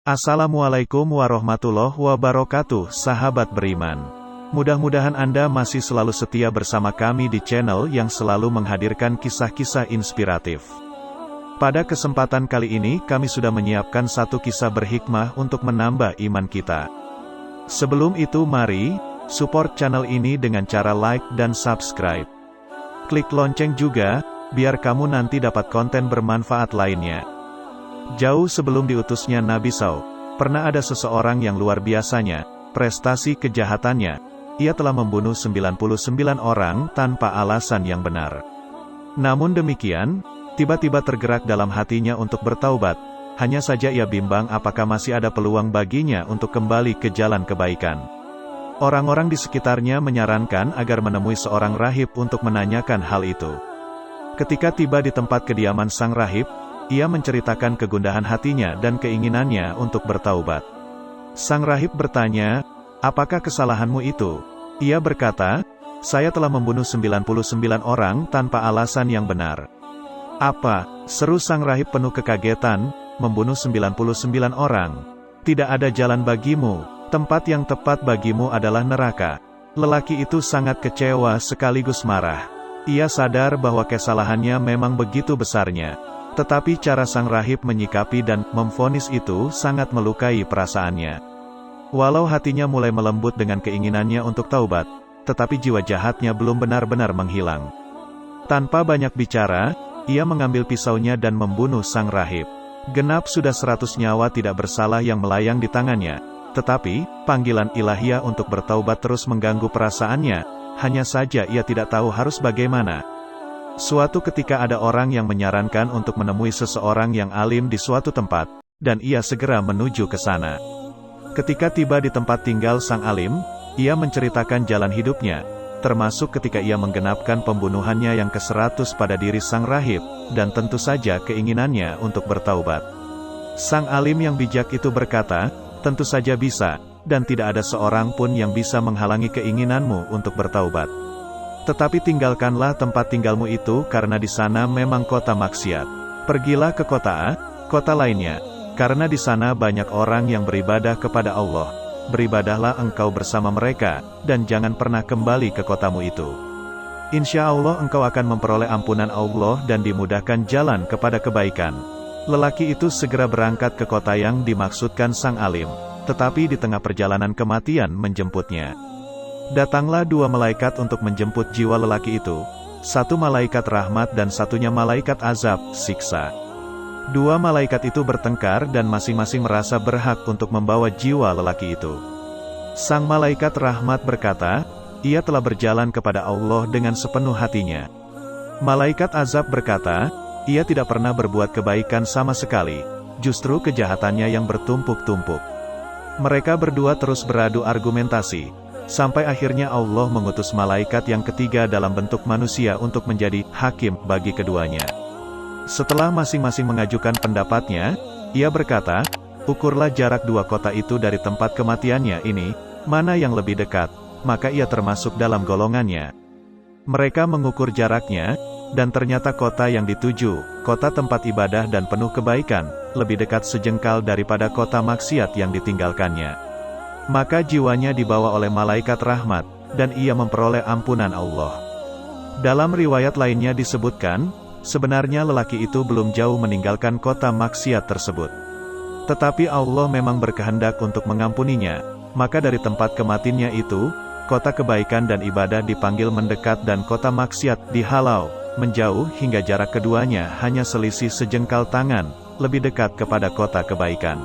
Assalamualaikum warahmatullahi wabarakatuh, sahabat beriman. Mudah-mudahan Anda masih selalu setia bersama kami di channel yang selalu menghadirkan kisah-kisah inspiratif. Pada kesempatan kali ini kami sudah menyiapkan satu kisah berhikmah untuk menambah iman kita. Sebelum itu mari, support channel ini dengan cara like dan subscribe. Klik lonceng juga, biar kamu nanti dapat konten bermanfaat lainnya. Jauh sebelum diutusnya Nabi SAW, pernah ada seseorang yang luar biasanya, prestasi kejahatannya. Ia telah membunuh 99 orang tanpa alasan yang benar. Namun demikian, tiba-tiba tergerak dalam hatinya untuk bertaubat. Hanya saja ia bimbang apakah masih ada peluang baginya untuk kembali ke jalan kebaikan. Orang-orang di sekitarnya menyarankan agar menemui seorang rahib untuk menanyakan hal itu. Ketika tiba di tempat kediaman sang rahib, ia menceritakan kegundahan hatinya dan keinginannya untuk bertaubat. Sang rahib bertanya, "Apakah kesalahanmu itu?" Ia berkata, "Saya telah membunuh 99 orang tanpa alasan yang benar." "Apa?" seru sang rahib penuh kekagetan, "membunuh 99 orang? Tidak ada jalan bagimu, tempat yang tepat bagimu adalah neraka." Lelaki itu sangat kecewa sekaligus marah. Ia sadar bahwa kesalahannya memang begitu besarnya. Tetapi cara sang rahib menyikapi dan memvonis itu sangat melukai perasaannya. Walau hatinya mulai melembut dengan keinginannya untuk taubat, tetapi jiwa jahatnya belum benar-benar menghilang. Tanpa banyak bicara, ia mengambil pisaunya dan membunuh sang rahib. Genap sudah 100 nyawa tidak bersalah yang melayang di tangannya. Tetapi, panggilan ilahiyah untuk bertaubat terus mengganggu perasaannya, hanya saja ia tidak tahu harus bagaimana. Suatu ketika ada orang yang menyarankan untuk menemui seseorang yang alim di suatu tempat, dan ia segera menuju ke sana. Ketika tiba di tempat tinggal sang alim, ia menceritakan jalan hidupnya, termasuk ketika ia menggenapkan pembunuhannya yang ke-100 pada diri sang rahib, dan tentu saja keinginannya untuk bertaubat. Sang alim yang bijak itu berkata, "Tentu saja bisa, dan tidak ada seorang pun yang bisa menghalangi keinginanmu untuk bertaubat. Tetapi tinggalkanlah tempat tinggalmu itu karena di sana memang kota maksiat. Pergilah ke kota A, kota lainnya, karena di sana banyak orang yang beribadah kepada Allah. Beribadahlah engkau bersama mereka, dan jangan pernah kembali ke kotamu itu. Insya Allah engkau akan memperoleh ampunan Allah dan dimudahkan jalan kepada kebaikan." Lelaki itu segera berangkat ke kota yang dimaksudkan sang alim, tetapi di tengah perjalanan kematian menjemputnya. Datanglah dua malaikat untuk menjemput jiwa lelaki itu, satu malaikat rahmat dan satunya malaikat azab, siksa. Dua malaikat itu bertengkar dan masing-masing merasa berhak untuk membawa jiwa lelaki itu. Sang malaikat rahmat berkata, "Ia telah berjalan kepada Allah dengan sepenuh hatinya." Malaikat azab berkata, "Ia tidak pernah berbuat kebaikan sama sekali, justru kejahatannya yang bertumpuk-tumpuk." Mereka berdua terus beradu argumentasi, sampai akhirnya Allah mengutus malaikat yang ketiga dalam bentuk manusia untuk menjadi hakim bagi keduanya. Setelah masing-masing mengajukan pendapatnya, ia berkata, "Ukurlah jarak dua kota itu dari tempat kematiannya ini, mana yang lebih dekat, maka ia termasuk dalam golongannya." Mereka mengukur jaraknya, dan ternyata kota yang dituju, kota tempat ibadah dan penuh kebaikan, lebih dekat sejengkal daripada kota maksiat yang ditinggalkannya. Maka jiwanya dibawa oleh malaikat rahmat, dan ia memperoleh ampunan Allah. Dalam riwayat lainnya disebutkan, sebenarnya lelaki itu belum jauh meninggalkan kota maksiat tersebut. Tetapi Allah memang berkehendak untuk mengampuninya, maka dari tempat kematiannya itu, kota kebaikan dan ibadah dipanggil mendekat dan kota maksiat dihalau, menjauh hingga jarak keduanya hanya selisih sejengkal tangan, lebih dekat kepada kota kebaikan.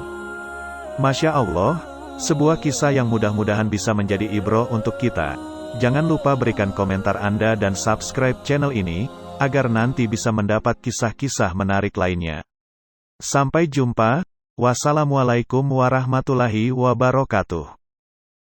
Masya Allah, sebuah kisah yang mudah-mudahan bisa menjadi ibroh untuk kita. Jangan lupa berikan komentar Anda dan subscribe channel ini, agar nanti bisa mendapat kisah-kisah menarik lainnya. Sampai jumpa, wassalamualaikum warahmatullahi wabarakatuh.